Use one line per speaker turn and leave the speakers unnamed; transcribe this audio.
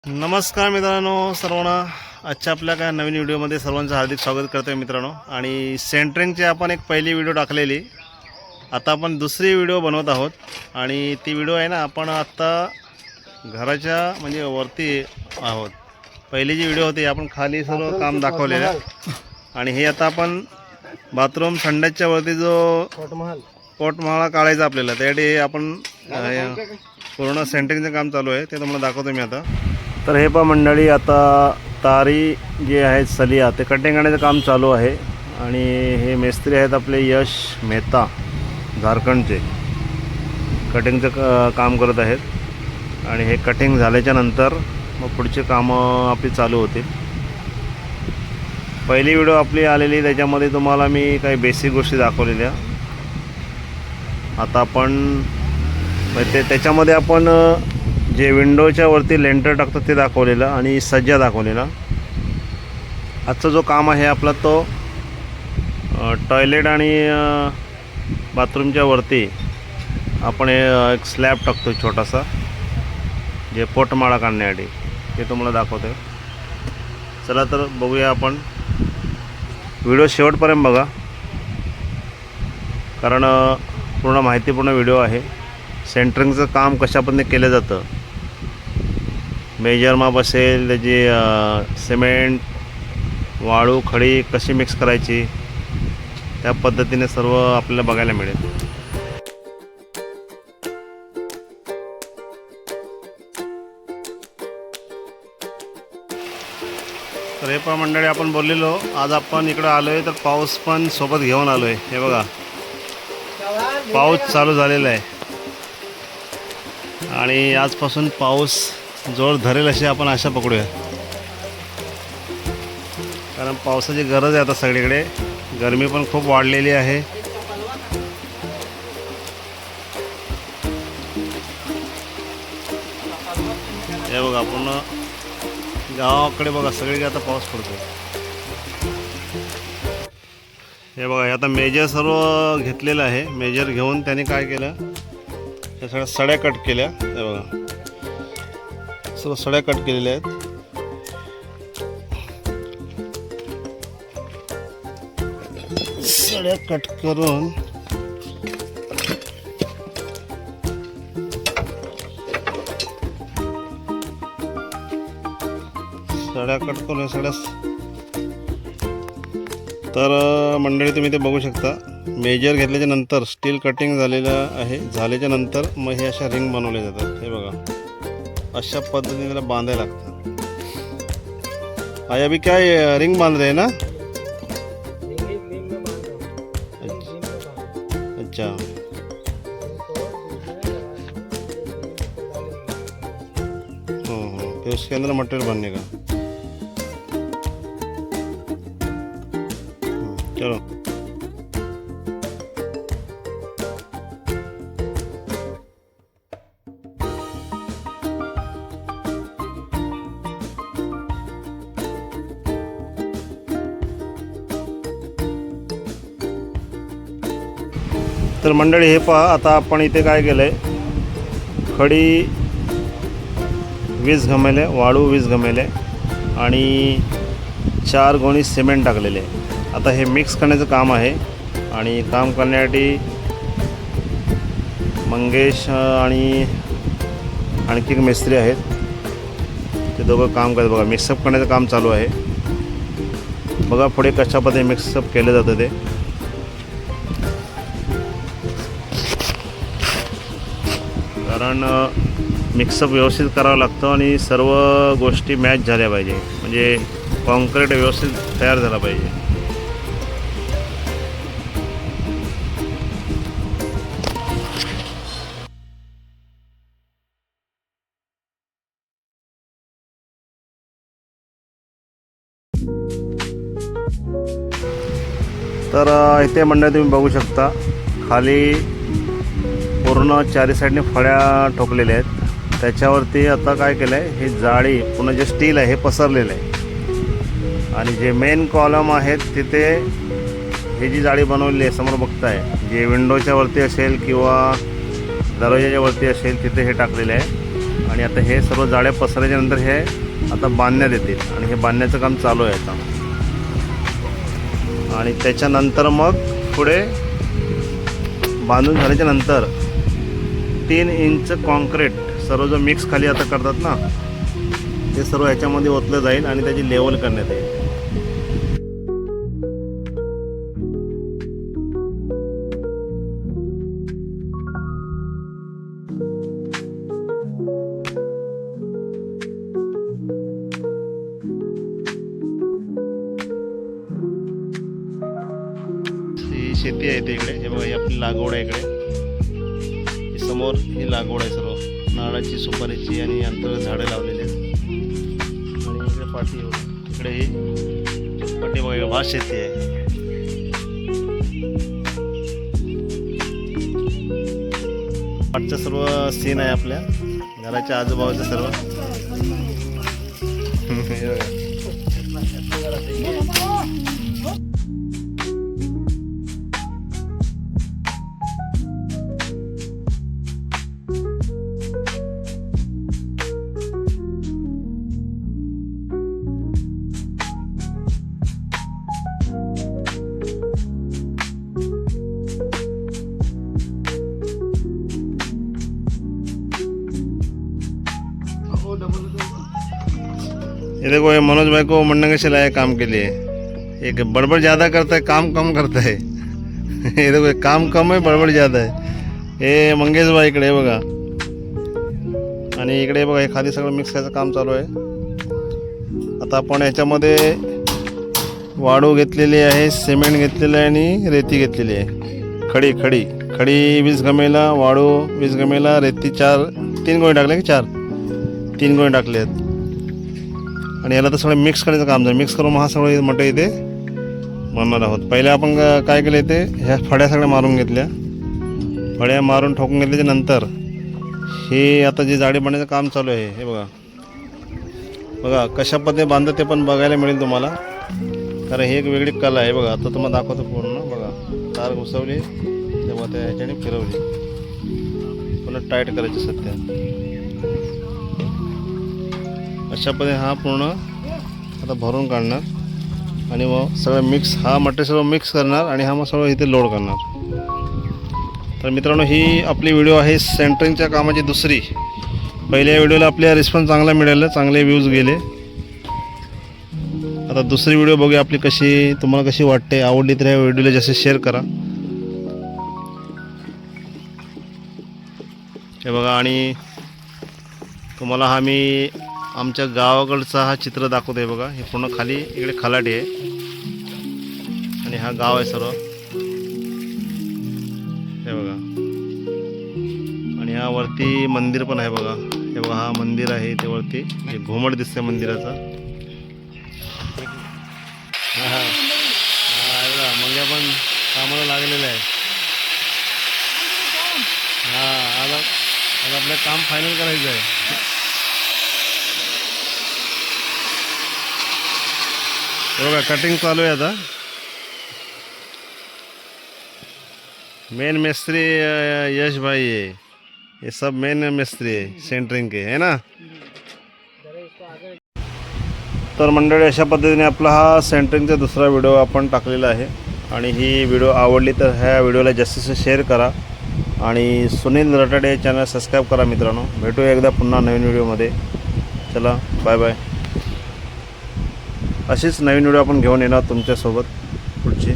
नमस्कार मित्रांनो, सर्वांना आजच्या आपल्या काय नवीन व्हिडिओमध्ये सर्वांचं हार्दिक स्वागत करतो आहे मित्रांनो. आणि सेंटरिंगची आपण एक पहिली व्हिडिओ टाकलेली, आता आपण दुसरी व्हिडिओ बनवत आहोत. आणि ती व्हिडिओ आहे ना, आपण आत्ता घराच्या म्हणजे वरती आहोत. पहिली जी व्हिडिओ होती आपण खाली सर्व काम दाखवलेलं आहे. आणि हे आता आपण बाथरूम संडासच्या वरती जो पोटमाळा काढायचा आपल्याला, त्यासाठी आपण पूर्ण सेंटरिंगचं काम चालू आहे, ते तुम्हाला दाखवतो मी आता. तर हे पहा मंडळी, आता तारी जे आहेत सलिया ते कटिंग करण्याचं काम चालू आहे. आणि हे मेस्त्री आहेत आपले यश मेहता, झारखंडचे, कटिंगचं काम करत आहेत. आणि हे कटिंग झाल्याच्या नंतर मग पुढचे कामं आपली चालू होतील. पहिली व्हिडिओ आपली आलेली, त्याच्यामध्ये तुम्हाला मी काही बेसिक गोष्टी दाखवलेल्या. आता आपण त्याच्यामध्ये आपण जे विंडोच्या वरती लेंटर टाकतो ते दाखवलेलं आणि सज्जा दाखवलेला. आजचा जो काम आहे आपला तो टॉयलेट आणि बाथरूमच्या वरती आपण एक स्लॅब टाकतो छोटासा, जे पोटमाळा काढण्यासाठी, ते तुम्हाला दाखवतो. चला तर बघूया आपण. व्हिडिओ शेवटपर्यंत बघा, कारण पूर्ण माहितीपूर्ण व्हिडिओ आहे. सेंटरिंगचं काम कशा पद्धतीने केलं जातं, मेजर माप असेल, त्याची सिमेंट, वाळू, खडी कशी मिक्स करायची, त्या पद्धतीने सर्व आपल्याला बघायला मिळेल. तर हे पण मंडळी, आपण बोललेलो आज आपण इकडं आलो आहे, तर पाऊस पण सोबत घेऊन आलो आहे. हे बघा, पाऊस चालू झालेला आहे आणि आजपासून पाऊस जोर धरेल अशी आपण आशा पकडूया. कारण पावसाची गरज आहे आता सगळीकडे, गरमी पण खूप वाढलेली आहे. हे बघा, पूर्ण गावाकडे बघा सगळीकडे आता पाऊस पडतो. हे बघा, आता मेजर सर्व घेतलेलं आहे. मेजर घेऊन त्याने काय केलं, त्या सगळ्या सड्या कट केल्या. हे बघा, सर्व सड्या कट केलेल्या आहेत. सड्या कट करून सड्या तर मंडळी तुम्ही ते बघू शकता. मेजर घेतल्याच्या नंतर स्टील कटिंग झालेलं आहे. झाल्याच्या नंतर मग हे अशा रिंग बनवल्या जातात. हे बघा, अशा पद्धतीने त्याला बांधायला लागतं. आई अभी काय रिंग बांध रहे हैं ना? अच्छा, हो, फिर उसके अंदर मटेरियल बनने का. चलो, तर मंडळी हे पहा, आता आपण इथे काय केलं आहे, खडी 20 घमेले, वाळू 20 घमेले आणि 4 गोणी सिमेंट टाकलेले आहे. आता हे मिक्स करण्याचं काम आहे. आणि काम करण्यासाठी मंगेश आणि आणखी एक मिस्त्री आहेत, ते दोघं काम करतात. बघा, मिक्सअप करण्याचं काम चालू आहे. बघा पुढे कशा पद्धतीने मिक्सअप केलं जातं ते. कारण मिक्सअप व्यवस्थित करावं लागतं आणि सर्व गोष्टी मॅच झाल्या पाहिजे, म्हणजे कॉन्क्रीट व्यवस्थित तयार झाला पाहिजे. तर इथे मंडळी तुम्ही बघू शकता, खाली पूर्ण चारी साईडने फळ्या ठोकलेल्या आहेत. त्याच्यावरती आता काय केलं आहे, हे जाळी पूर्ण जे स्टील आहे हे पसरलेलं आहे. आणि जे मेन कॉलम आहेत तिथे ही जी जाळी बनवलेली आहे समोर बघताय, जे विंडोच्या वरती असेल किंवा दरवाजाच्या वरती असेल तिथे हे टाकलेले आहे. आणि आता हे सर्व जाळ्या पसरल्याच्या नंतर हे आता बांधण्यात येतील आणि हे बांधण्याचं काम चालू आहे आता. आणि त्याच्यानंतर मग पुढे बांधून झाल्याच्या नंतर 3 इंच कॉन्क्रीट सर्व जो मिक्स खाली आता करतात ना ते सर्व ह्याच्यामध्ये ओतलं जाईल आणि त्याची लेवल करण्यात येईल. ही शेती आहे इकडे. हे बघा, ही आपली लागवड आहे इकडे. समोर ही लागवड आहे सर्व नारळाची, सुपारीची आणि अंतर झाडं लावलेली आहेत. आणि इकडे पाठी इकडे ही पाठी बघा भात शेती आहे. पाठचं सर्व सीन आहे आपल्या घराच्या आजूबाजूचं सर्व. हे बघा. ये देखो, ये मनोज भाई को मरने के सिलाए काम के लिए. एक बड़बड़ ज़्यादा करता है, काम कम करता है. ये देखो, काम कम आहे, बडबड ज़्यादा आहे. हे मंगेश भाई इकडे बघा. आणि इकडे बघा, हे खाली सगळं मिक्स करायचं काम चालू आहे. आता आपण याच्यामध्ये वाळू घेतलेली आहे, सिमेंट घेतलेलं आहे आणि रेती घेतलेली आहे. खडी 20 गमेला, वाळू 20 गमेला, रेती 3 गोळे टाकले की 3 गोळे टाकले आहेत. आणि याला तर सगळं मिक्स करायचं काम झालं. मिक्स करून हा सगळं मोठं इथे बनवणार आहोत. पहिले आपण काय केलं इथे, ह्या फळ्या सगळ्या मारून घेतल्या. फळ्या मारून ठोकून घेतल्याच्या नंतर हे आता जे जाळी बनवायचं काम चालू आहे. हे बघा कशा पद्धतीने बांधतं ते पण बघायला मिळेल तुम्हाला, कारण ही एक वेगळी कला आहे. बघा, आता तुम्हाला दाखवतो पूर्ण. बघा, तार घुसवली तेव्हा त्या ह्याच्याने फिरवली, पुन्हा टाईट करायची सध्या. अशा पद्धतीने हा पूर्ण आता भरून काढणार आणि मग सगळं मिक्स, हा मटेरियल सगळं मिक्स करणार आणि हा मग सगळं इथे लोड करणार. तर मित्रांनो, ही आपली व्हिडिओ आहे सेंटरिंगच्या कामाची दुसरी. पहिल्या व्हिडिओला आपल्या रिस्पॉन्स चांगला मिळाला, चांगले व्ह्यूज गेले. आता दुसरी व्हिडिओ बघूया आपली कशी, तुम्हाला कशी वाटते. आवडली तर ह्या व्हिडिओला जास्त शेअर करा. हे बघा, आणि तुम्हाला हा मी आमच्या गावाकडचा हा चित्र दाखवतो आहे. बघा, हे पूर्ण खाली इकडे खलाटी आहे आणि हा गाव आहे सर्व. हे बघा, आणि हा वरती मंदिर पण आहे. बघा, हे बघा, हा मंदिर आहे ते वरती, हे घुमट दिसते मंदिराचा. हा बघा, मंग्या पण कामाला लागलेला आहे. आज आपलं काम फायनल करायचं आहे. बघा, कटिंग चालू आहे आता. मेन मिस्त्री यश भाई है, ये सब मेन मिस्त्री है सेंटरिंग के, है ना. तर मंडळी, अशा पद्धतीने आपला हा सेंटरिंगचा दुसरा व्हिडिओ आपण टाकलेला आहे. आणि ही व्हिडिओ आवडली तर ह्या व्हिडिओला जास्तीत शेअर करा आणि सुनील रटाडे चॅनल सबस्क्राईब करा. मित्रांनो, भेटूया एकदा पुन्हा नवीन व्हिडिओमध्ये. चला, बाय बाय. अशीच नवीन व्हिडिओ आपण घेऊन येणार तुमच्यासोबत पुढची.